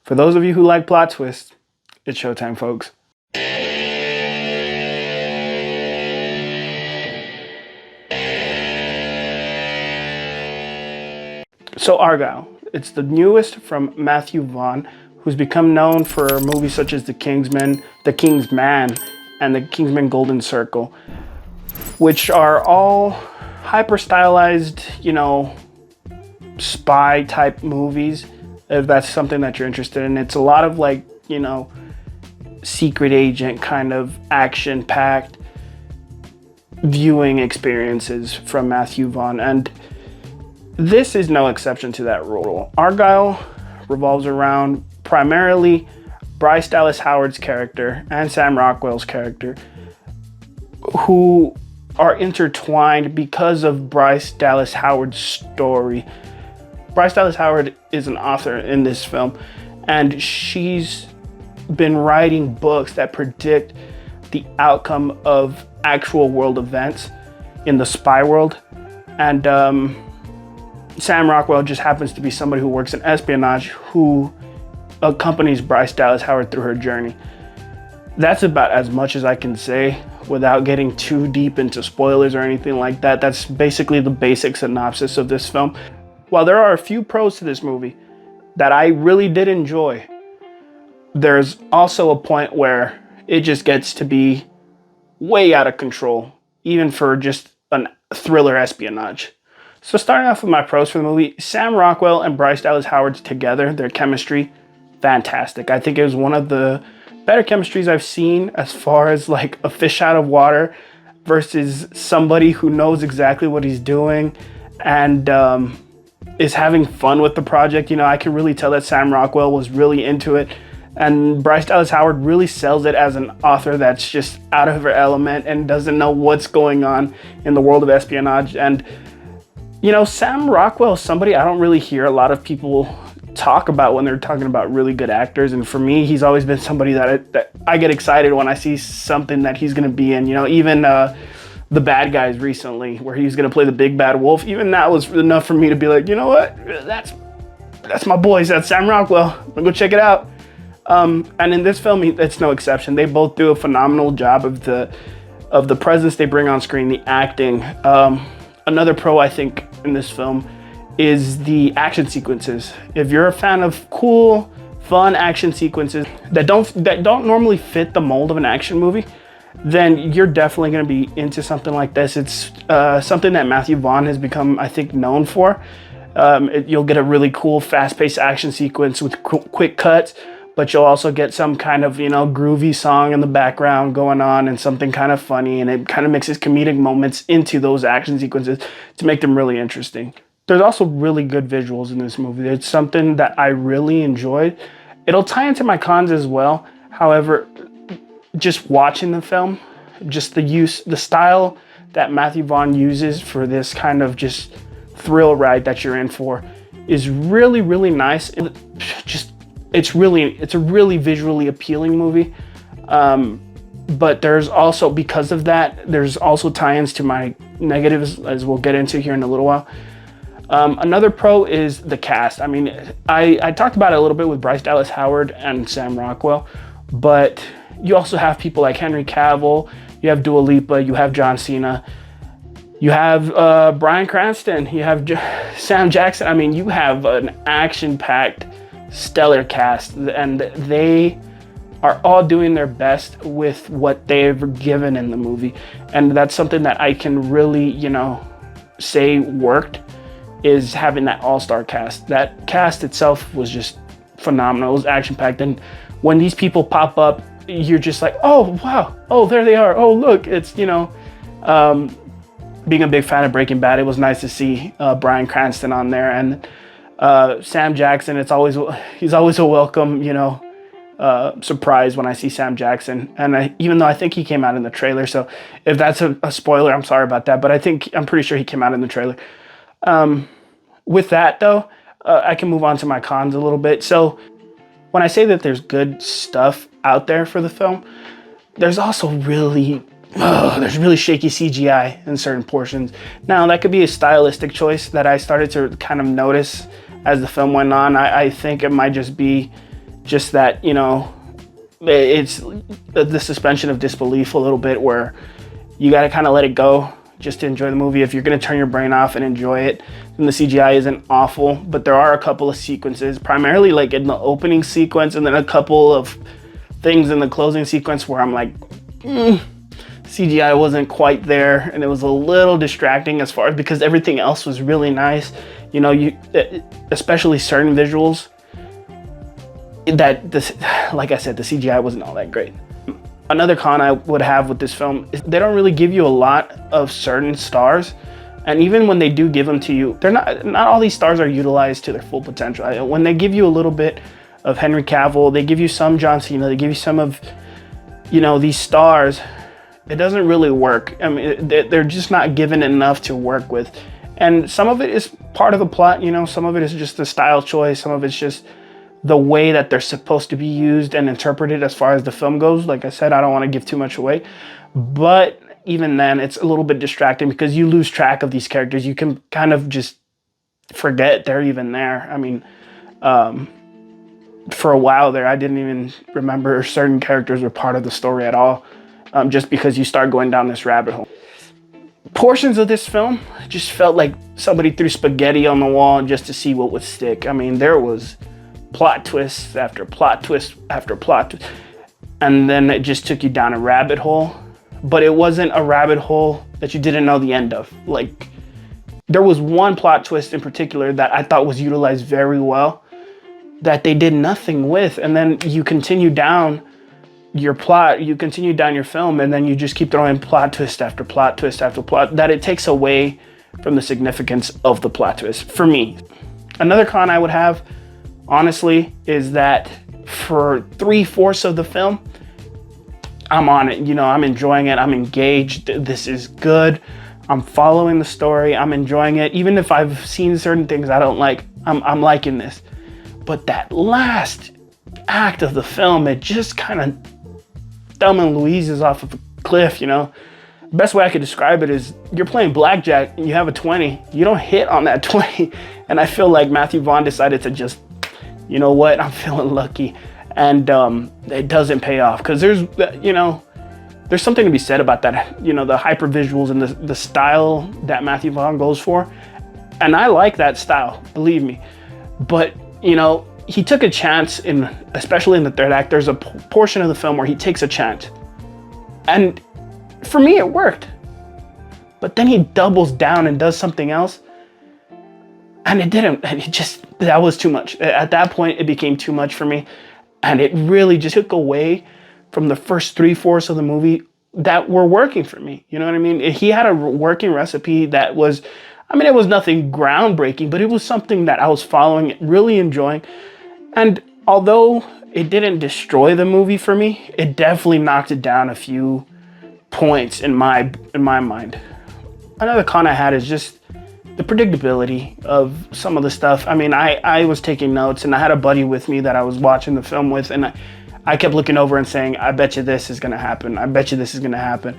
For those of you who like plot twists, it's showtime, folks. So Argylle, it's the newest from Matthew Vaughn, who's become known for movies such as The Kingsman, The King's Man, and The Kingsman Golden Circle, which are all hyper stylized, spy type movies, if that's something that you're interested in. It's a lot of secret agent kind of action packed viewing experiences from Matthew Vaughn, and this is no exception to that rule. Argylle revolves around primarily Bryce Dallas Howard's character and Sam Rockwell's character, who are intertwined because of Bryce Dallas Howard's story. Bryce Dallas Howard is an author in this film, and she's been writing books that predict the outcome of actual world events in the spy world. And Sam Rockwell just happens to be somebody who works in espionage who accompanies Bryce Dallas Howard through her journey. That's about as much as I can say without getting too deep into spoilers or anything like that. That's basically the basic synopsis of this film. While there are a few pros to this movie that I really did enjoy, there's also a point where it just gets to be way out of control, even for just a thriller espionage. So starting off with my pros for the movie, Sam Rockwell and Bryce Dallas Howard together, their chemistry, fantastic. I think it was one of the better chemistries I've seen as far as like a fish out of water versus somebody who knows exactly what he's doing and is having fun with the project. I can really tell that Sam Rockwell was really into it, and Bryce Dallas Howard really sells it as an author that's just out of her element and doesn't know what's going on in the world of espionage. And Sam Rockwell is somebody I don't really hear a lot of people talk about when they're talking about really good actors, and for me, he's always been somebody that I get excited when I see something that he's going to be in. Even The Bad Guys recently, where he's going to play the big bad wolf, even that was enough for me to be like, you know what, that's my boys, that's Sam Rockwell, I'm gonna go check it out. And in this film, it's no exception. They both do a phenomenal job of the presence they bring on screen, the acting. Another pro I think in this film is the action sequences. If you're a fan of cool, fun action sequences that don't normally fit the mold of an action movie, then you're definitely going to be into something like this. It's something that Matthew Vaughn has become, I think, known for. You'll get a really cool, fast-paced action sequence with quick cuts, but you'll also get some kind of, groovy song in the background going on and something kind of funny, and it kind of mixes comedic moments into those action sequences to make them really interesting. There's also really good visuals in this movie. It's something that I really enjoyed. It'll tie into my cons as well. However, just watching the film, just the style that Matthew Vaughn uses for this kind of just thrill ride that you're in for is really, really nice. It's a really visually appealing movie. But there's also, because of that, there's also tie-ins to my negatives, as we'll get into here in a little while. Another pro is the cast. I mean, I talked about it a little bit with Bryce Dallas Howard and Sam Rockwell, but you also have people like Henry Cavill, you have Dua Lipa, you have John Cena, you have Bryan Cranston, you have Sam Jackson. I mean, you have an action-packed, stellar cast, and they are all doing their best with what they've given in the movie. And that's something that I can really, say worked, is having that all-star cast. That cast itself was just phenomenal. It was action-packed, and when these people pop up, you're just like, oh wow, oh there they are, oh look. It's being a big fan of Breaking Bad, it was nice to see Bryan Cranston on there, and Sam Jackson. He's always a welcome surprise when I see Sam Jackson, and even though I think he came out in the trailer, so if that's a spoiler, I'm sorry about that, but I'm pretty sure he came out in the trailer. With that though, I can move on to my cons a little bit. So when I say that there's good stuff out there for the film, there's also really shaky CGI in certain portions. Now that could be a stylistic choice that I started to kind of notice as the film went on. I think it might just be just that, you know, it's the suspension of disbelief a little bit, where you got to kind of let it go just to enjoy the movie. If you're going to turn your brain off and enjoy it, then the CGI isn't awful. But there are a couple of sequences, primarily like in the opening sequence, and then a couple of things in the closing sequence where I'm like, CGI wasn't quite there, and it was a little distracting as far as, because everything else was really nice. You know, especially certain visuals that this, like I said, the CGI wasn't all that great. Another con I would have with this film is they don't really give you a lot of certain stars. And even when they do give them to you, they're not all these stars are utilized to their full potential. When they give you a little bit of Henry Cavill, they give you some John Cena, they give you some of, you know, these stars, it doesn't really work. I mean, they're just not given enough to work with. And some of it is part of the plot, you know, some of it is just a style choice, some of it's just the way that they're supposed to be used and interpreted as far as the film goes. Like I said, I don't want to give too much away, but even then it's a little bit distracting because you lose track of these characters. You can kind of just forget they're even there. I mean, for a while there, I didn't even remember certain characters were part of the story at all, just because you start going down this rabbit hole. Portions of this film just felt like somebody threw spaghetti on the wall just to see what would stick. I mean, there was plot twists after plot twist after plot twist, and then it just took you down a rabbit hole. But it wasn't a rabbit hole that you didn't know the end of. Like, there was one plot twist in particular that I thought was utilized very well that they did nothing with, and then you continue down your plot, you continue down your film, and then you just keep throwing plot twist after plot twist after plot, that it takes away from the significance of the plot twist for me. Another con I would have, honestly, is that for 3/4 of the film, I'm on it. You know, I'm enjoying it. I'm engaged. This is good. I'm following the story. I'm enjoying it. Even if I've seen certain things I don't like, I'm liking this. But that last act of the film, it just kind of Thelma and Louise is off of a cliff, you know. Best way I could describe it is you're playing blackjack and you have a 20. You don't hit on that 20. And I feel like Matthew Vaughn decided to just, you know what, I'm feeling lucky. And it doesn't pay off, because there's, you know, there's something to be said about that, you know, the hyper visuals and the style that Matthew Vaughn goes for. And I like that style, believe me. But, you know, he took a chance especially in the third act. There's a portion of the film where he takes a chance. And for me, it worked. But then he doubles down and does something else. And it didn't, and that was too much. At that point, it became too much for me. And it really just took away from the first 3/4 of the movie that were working for me. You know what I mean? He had a working recipe that was, I mean, it was nothing groundbreaking, but it was something that I was following, really enjoying. And although it didn't destroy the movie for me, it definitely knocked it down a few points in my mind. Another con I had is just the predictability of some of the stuff. I mean, I was taking notes, and I had a buddy with me that I was watching the film with, and I kept looking over and saying, I bet you this is gonna happen. I bet you this is gonna happen.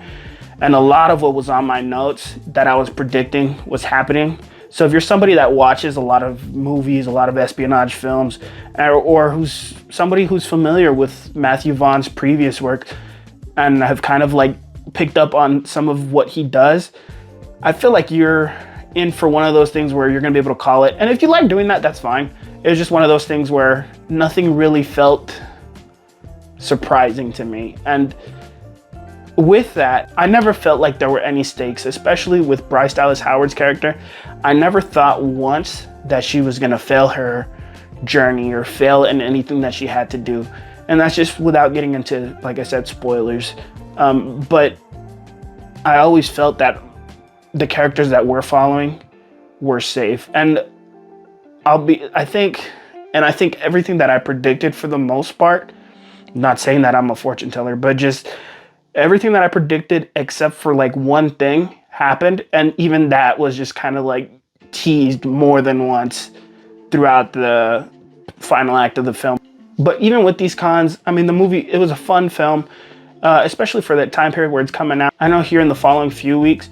And a lot of what was on my notes that I was predicting was happening. So if you're somebody that watches a lot of movies, a lot of espionage films, or who's somebody who's familiar with Matthew Vaughn's previous work and have kind of like picked up on some of what he does, I feel like you're in for one of those things where you're gonna be able to call it. And if you like doing that, that's fine. It was just one of those things where nothing really felt surprising to me. And with that, I never felt like there were any stakes, especially with Bryce Dallas Howard's character. I never thought once that she was gonna fail her journey or fail in anything that she had to do. And that's just without getting into, like I said, spoilers. But I always felt that the characters that we're following were safe. And I think everything that I predicted for the most part, not saying that I'm a fortune teller, but just everything that I predicted except for like one thing happened. And even that was just kind of like teased more than once throughout the final act of the film. But even with these cons, I mean, the movie, it was a fun film, especially for that time period where it's coming out. I know here in the following few weeks,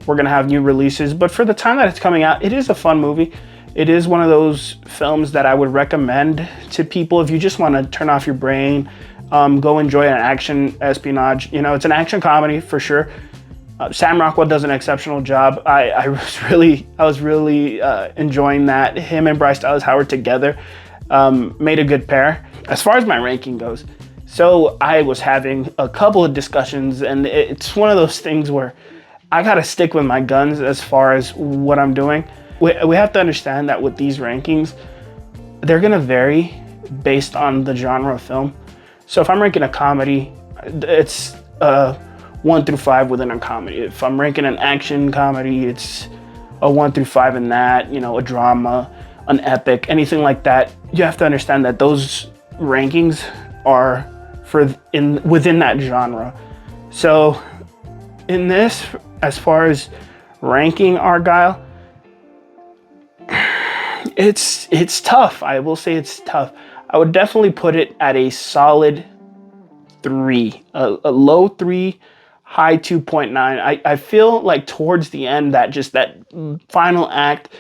we're gonna have new releases, but for the time that it's coming out, it is a fun movie. It is one of those films that I would recommend to people if you just want to turn off your brain, go enjoy an action espionage. You know, it's an action comedy for sure. Sam Rockwell does an exceptional job. I was really enjoying that. Him and Bryce Dallas Howard together made a good pair. As far as my ranking goes, so I was having a couple of discussions, and it's one of those things where I gotta stick with my guns as far as what I'm doing. We have to understand that with these rankings, they're gonna vary based on the genre of film. So if I'm ranking a comedy, it's 1 through 5 within a comedy. If I'm ranking an action comedy, it's a 1 through 5 in that, you know, a drama, an epic, anything like that. You have to understand that those rankings are within that genre. So in this, as far as ranking Argylle, it's tough. I will say it's tough. I would definitely put it at a solid 3, a low 3, high 2.9. I feel like towards the end that final act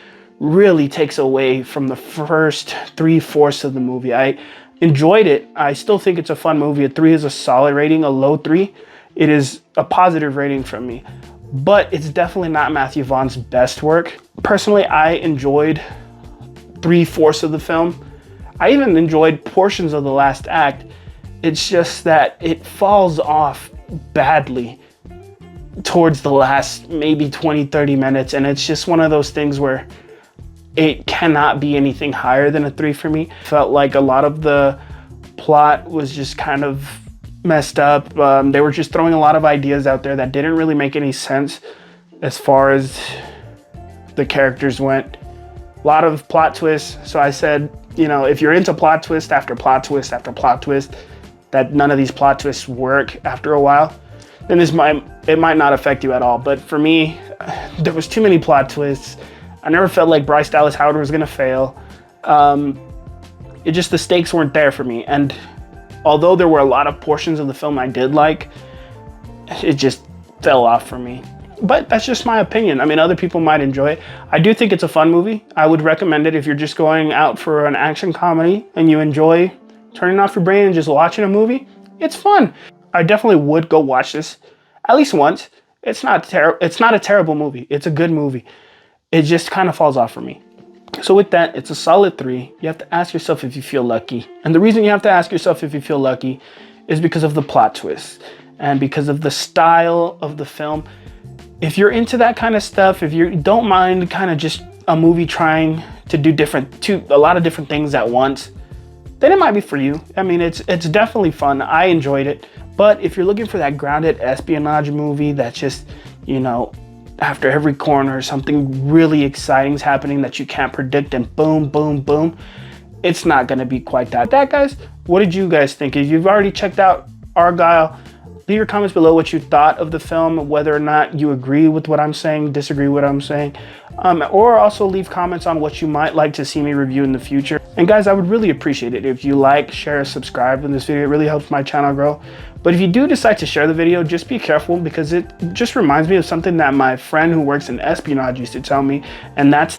really takes away from the first 3/4 of the movie. I enjoyed it. I still think it's a fun movie. A 3 is a solid rating. A low 3, it is a positive rating from me. But it's definitely not Matthew Vaughn's best work. Personally, I enjoyed 3/4 of the film. I even enjoyed portions of the last act. It's just that it falls off badly towards the last maybe 20-30 minutes, and it's just one of those things where it cannot be anything higher than a 3 for me. Felt like a lot of the plot was just kind of messed up. They were just throwing a lot of ideas out there that didn't really make any sense as far as the characters went. A lot of plot twists. So I said, you know, if you're into plot twist after plot twist after plot twist, that none of these plot twists work after a while, then it might not affect you at all. But for me, there was too many plot twists. I never felt like Bryce Dallas Howard was gonna fail. The stakes weren't there for me. And although there were a lot of portions of the film I did like, it just fell off for me. But that's just my opinion. I mean, other people might enjoy it. I do think it's a fun movie. I would recommend it if you're just going out for an action comedy and you enjoy turning off your brain and just watching a movie. It's fun. I definitely would go watch this at least once. It's not a terrible movie. It's a good movie. It just kind of falls off for me. So with that, it's a solid 3. You have to ask yourself if you feel lucky. And the reason you have to ask yourself if you feel lucky is because of the plot twist and because of the style of the film. If you're into that kind of stuff, if you don't mind kind of just a movie trying to do a lot of different things at once, then it might be for you. I mean, it's definitely fun. I enjoyed it. But if you're looking for that grounded espionage movie that's just, you know, after every corner, something really exciting is happening that you can't predict, and boom, boom, boom, it's not gonna be quite that. Guys, what did you guys think? If you've already checked out Argylle, leave your comments below what you thought of the film, whether or not you agree with what I'm saying, disagree with what I'm saying, or also leave comments on what you might like to see me review in the future. And guys, I would really appreciate it if you like, share, subscribe in this video. It really helps my channel grow. But if you do decide to share the video, just be careful, because it just reminds me of something that my friend who works in espionage used to tell me, and that's